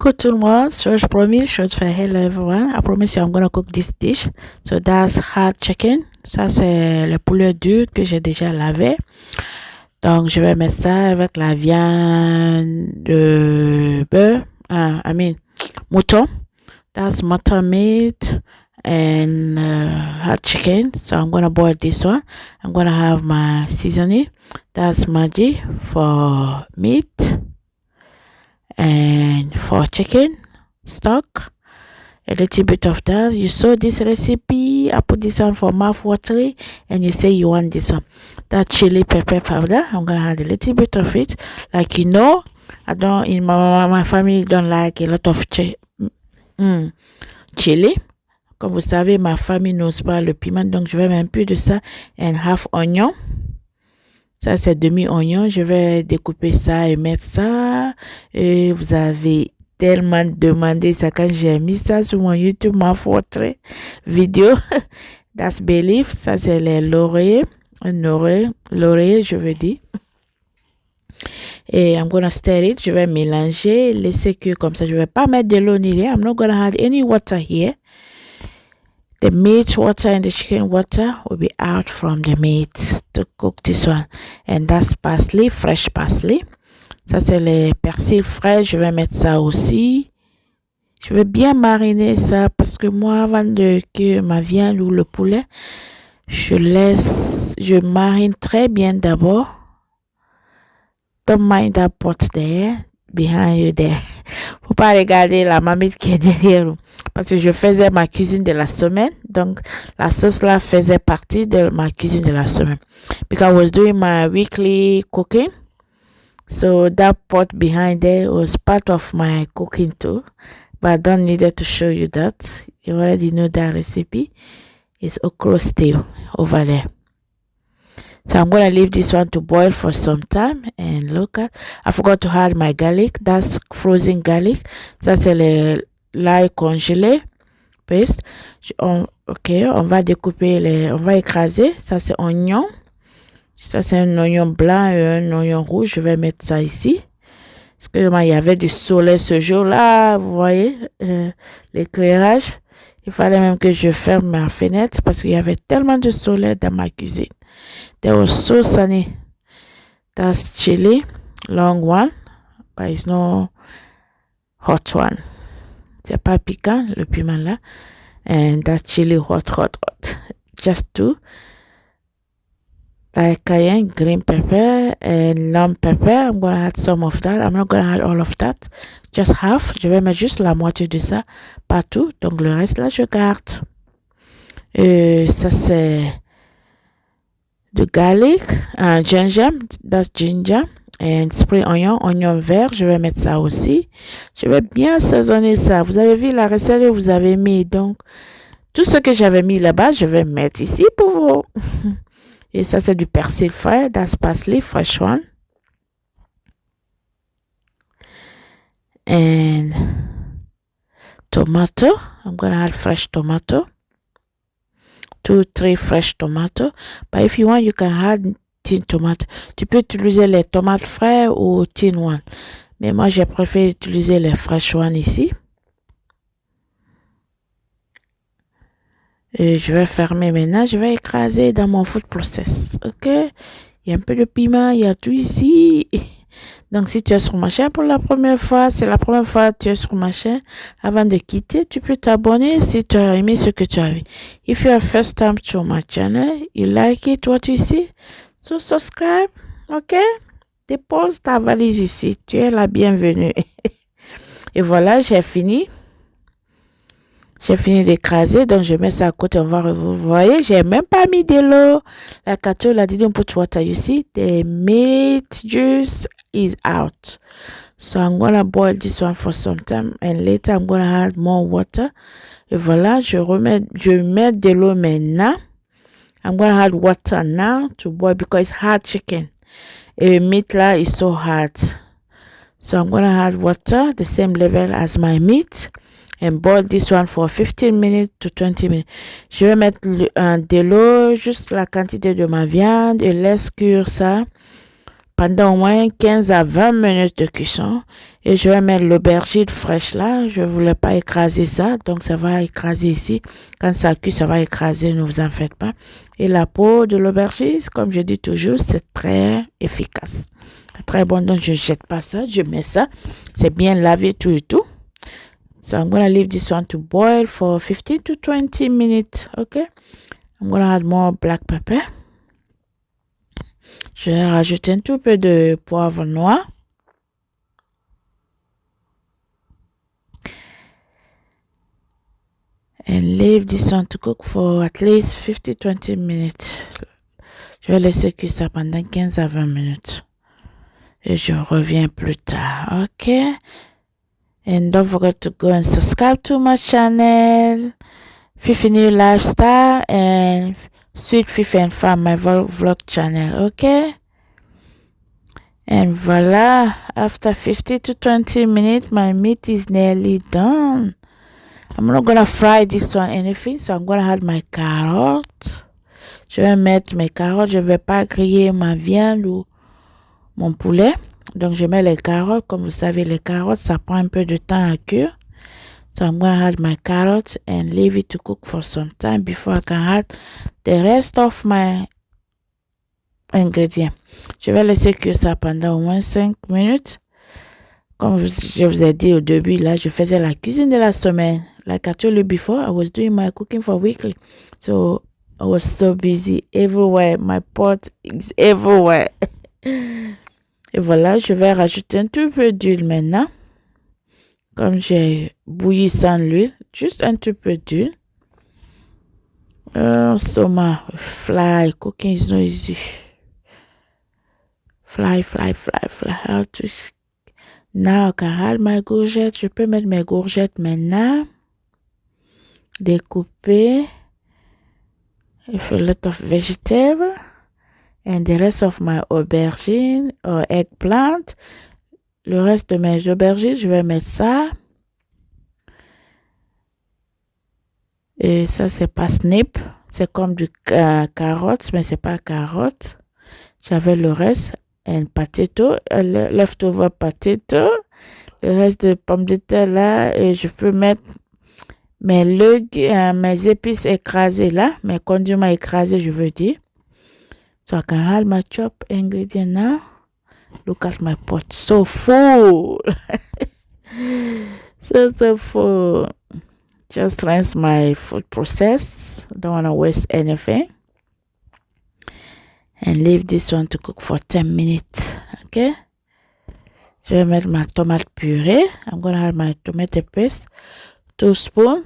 Coucou tout le monde, so je promis, je vais te faire hello everyone. I promise you I'm gonna cook this dish. So that's hard chicken. Ça c'est le poulet dur que j'ai déjà lavé. Donc je vais mettre ça avec la viande de bœuf, mouton. That's mutton meat and hot chicken. So I'm gonna boil this one. I'm gonna have my seasoning. That's Maggi for meat. And for chicken stock, a little bit of that. You saw this recipe. I put this on for mouth watering, and you say you want this one. That chili pepper powder, I'm gonna add a little bit of it. Like you know, I don't in my family don't like a lot of chili. Comme vous savez, ma famille n'ose pas le piment, donc je vais mettre un peu de ça and half onion. Ça, c'est demi-oignon. Je vais découper ça et mettre ça. Et vous avez tellement demandé ça quand j'ai mis ça sur mon YouTube, ma photo vidéo. That's bay leaf. Ça, c'est les lauriers. Laurier, je veux dire. Et I'm gonna stir it. Je vais mélanger, laisser cuire comme ça. Je vais pas mettre de l'eau ni rien. I'm not gonna add any water here. The meat water and the chicken water will be out from the meat to cook this one. And that's parsley, fresh parsley. Ça, c'est les persil frais. Je vais mettre ça aussi. Je vais bien mariner ça parce que moi, avant de cuire ma viande ou le poulet, je marine très bien d'abord. Don't mind that pot there, behind you there. Faut pas regarder la marmite qui est derrière nous. Parce que je faisais ma cuisine de la semaine. Donc, la sauce là faisait partie de ma cuisine de la semaine. Because I was doing my weekly cooking. So, that pot behind there was part of my cooking too. But I don't need to show you that. You already know that recipe. It's okra stew over there. So, I'm going to leave this one to boil for some time. And look at, I forgot to add my garlic. That's frozen garlic. Ça, c'est l'ail congelé. Paste. Ok, on va découper on va écraser. Ça, c'est oignon. Ça, c'est un oignon blanc et un oignon rouge. Je vais mettre ça ici. Excusez-moi, il y avait du soleil ce jour-là. Vous voyez l'éclairage. Il fallait même que je ferme ma fenêtre parce qu'il y avait tellement de soleil dans ma cuisine. There was so sunny. That's chili, long one, but it's no hot one. C'est pas piquant, le piment là. And that's chili hot. Just two. Like cayenne, green pepper, and lamb pepper. I'm going to add some of that. I'm not going to add all of that. Just half. Je vais mettre juste la moitié de ça, pas tout. Donc le reste là, je garde. Ça c'est the garlic, ginger, that's ginger, and spring onion vert, je vais mettre ça aussi. Je vais bien assaisonner ça. Vous avez vu la recette que vous avez mis, donc tout ce que j'avais mis là-bas, je vais mettre ici pour vous. Et ça, c'est du persil frais, that's parsley, fresh one. And tomato, I'm gonna add fresh tomato. 2-3 fresh tomato. But if you want, you can add tin tomato. Tu peux utiliser les tomates frais ou tin one. Mais moi, j'ai préféré utiliser les fresh one ici. Et je vais fermer maintenant. Je vais écraser dans mon food process. Ok? Il y a un peu de piment. Il y a tout ici. Donc, si tu es sur ma chaîne pour la première fois, c'est la première fois que tu es sur ma chaîne, avant de quitter, tu peux t'abonner si tu as aimé ce que tu as vu. If you are first time to my channel, you like it, what you see, so subscribe, ok? Dépose ta valise ici, tu es la bienvenue. Et voilà, j'ai fini. J'ai fini d'écraser, donc je mets ça à côté. Vous voyez, j'ai même pas mis de l'eau. La cato, la didn't put water. You see, the meat juice is out. So I'm gonna boil this one for some time, and later I'm gonna add more water. Et voilà, je mets de l'eau maintenant. I'm gonna add water now to boil because it's hard chicken. Et meat là is so hard. So I'm gonna add water, the same level as my meat. And boil this one for 15 minutes to 20 minutes. Je vais mettre de l'eau, juste la quantité de ma viande et laisse cuire ça pendant au moins 15 à 20 minutes de cuisson. Et je vais mettre l'aubergine fraîche là. Je voulais pas écraser ça. Donc, ça va écraser ici. Quand ça cuit, ça va écraser. Ne vous en faites pas. Et la peau de l'aubergine, comme je dis toujours, c'est très efficace. Très bon. Donc, je ne jette pas ça. Je mets ça. C'est bien lavé tout et tout. So, I'm going to leave this one to boil for 15 to 20 minutes. Okay? I'm going to add more black pepper. Je vais rajouter un tout peu de poivre noir. And leave this one to cook for at least 50-20 minutes. Je vais laisser cuire ça pendant 15 à 20 minutes. Et je reviens plus tard. OK? And don't forget to go and subscribe to my channel. Fifi New Lifestyle and Sweet Fifi and Fam, my vlog channel. OK? And voila. After 50 to 20 minutes, my meat is nearly done. I'm not gonna fry this one anything, so I'm gonna add my carrots. Je vais mettre mes carottes. Je vais pas griller ma viande ou mon poulet. Donc, je mets les carottes. Comme vous savez, les carottes, ça prend un peu de temps à cuire. So, I'm gonna add my carrots and leave it to cook for some time before I can add the rest of my ingrédients. Je vais laisser cuire ça pendant au moins 5 minutes. Comme je vous ai dit au début, là, je faisais la cuisine de la semaine. Like I told you before, I was doing my cooking for weekly. So, I was so busy everywhere. My pot is everywhere. Et voilà, je vais rajouter un tout peu d'huile maintenant. Comme j'ai bouilli sans l'huile, juste un tout peu d'huile. So my fly cooking is not easy. Fly. How to... Now I can add my courgette. Je peux mettre mes courgettes maintenant. Découper. With a lot of vegetable. And the rest of my aubergine or eggplant. Le reste de mes aubergines, je vais mettre ça. Et ça, c'est pas snip. C'est comme du carotte, mais c'est pas carotte. J'avais le reste. And potato, leftover potato. Le reste de pommes de terre là. Et je peux mettre mes légumes, mes épices écrasées là. Mes condiments écrasés, je veux dire. So I can add my chopped ingredient now. Look at my pot. So full. so full. Just rinse my food process. Don't want to waste anything. And leave this one to cook for 10 minutes. Okay? Je vais mettre ma tomate purée. I'm going to add my tomato paste. 2 spoons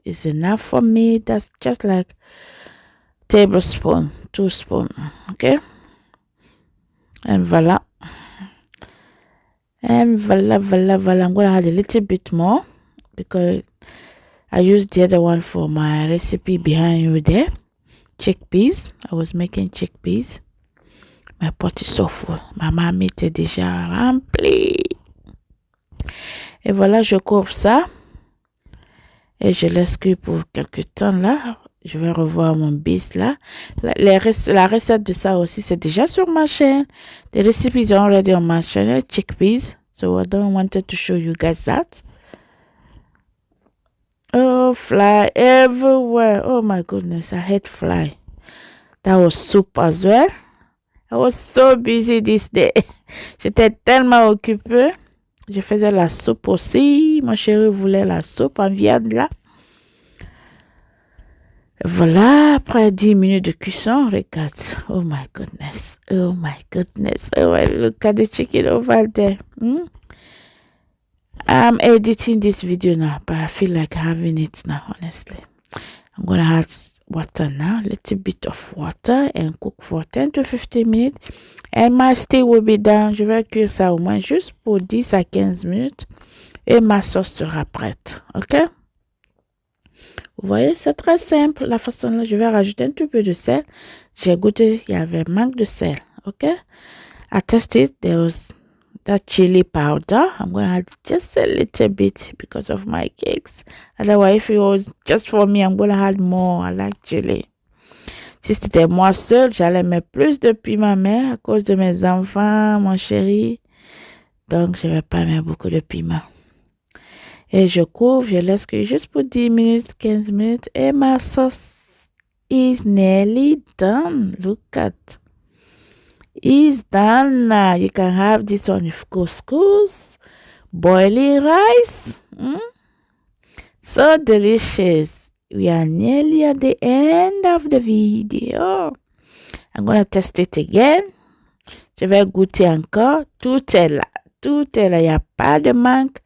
is enough for me. That's just like tablespoon. 2 spoons. Okay? And voila. And voila. I'm going to add a little bit more because I used the other one for my recipe behind you there. Chickpeas. I was making chickpeas. My pot is so full. Ma marmite est déjà remplie. Et voilà, je couvre ça. Et je laisse cuire pour quelques temps là. Je vais revoir mon bis là. La recette de ça aussi, c'est déjà sur ma chaîne. The recipes are already on my channel, chickpeas. So I don't wanted to show you guys that. Oh, fly everywhere. Oh my goodness, I hate fly. That was soup as well. I was so busy this day. J'étais tellement occupée. Je faisais la soupe aussi. Mon chéri voulait la soupe en viande là. Voilà, après 10 minutes de cuisson, regarde. Oh my goodness. Oh, well, look at the chicken over there. I'm editing this video now, but I feel like having it now, honestly. I'm going to add water now, a little bit of water, and cook for 10 to 15 minutes. And my steak will be done. Je vais cuire ça au moins juste pour 10 à 15 minutes. Et ma sauce sera prête. OK? Vous voyez, c'est très simple. La façon là, je vais rajouter un tout peu de sel. J'ai goûté, il y avait manque de sel. OK? I tested, there was that chili powder. I'm going to add just a little bit because of my cakes. Otherwise, if it was just for me, I'm going to add more. I like chili. Si c'était moi seule, j'allais mettre plus de piment, mais à cause de mes enfants, mon chéri, Donc, je vais pas mettre beaucoup de piment. Et je couvre, je laisse cuire juste pour 10 minutes, 15 minutes. Et ma sauce is nearly done. Look at. Is done now. You can have this one with couscous, boiling rice. So delicious. We are nearly at the end of the video. I'm going to test it again. Je vais goûter encore. Tout est là. Tout est là. Il n'y a pas de manque.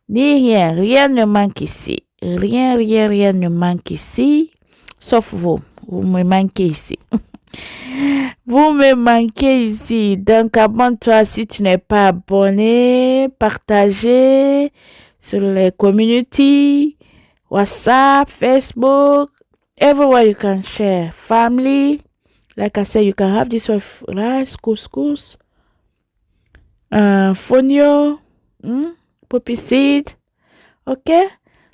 Ni rien. Rien ne manque ici. Rien ne manque ici. Sauf vous. Vous me manquez ici. Vous me manquez ici. Donc, abonne-toi si tu n'es pas abonné. Partagez sur les communautés. WhatsApp, Facebook. Everywhere you can share. Family. Like I said, you can have this with rice, couscous, fonio, poppy seed. Ok?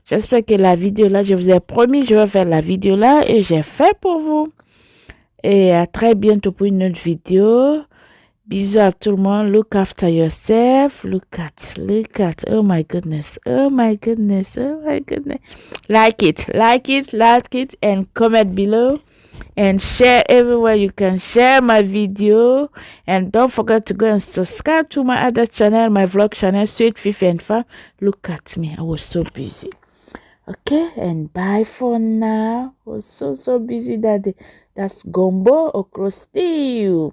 J'espère que la vidéo là, je vous ai promis, je vais faire la vidéo là et j'ai fait pour vous. Et à très bientôt pour une autre vidéo. Bisous à tout le monde. Look after yourself. Look at. Oh my goodness. Like it, and comment below. And share everywhere you can share my video. And don't forget to go and subscribe to my other channel, my vlog channel, Sweet Fifi and Fam. Look at me. I was so busy. Okay, and bye for now. I was so busy that day. That's gumbo okro stew.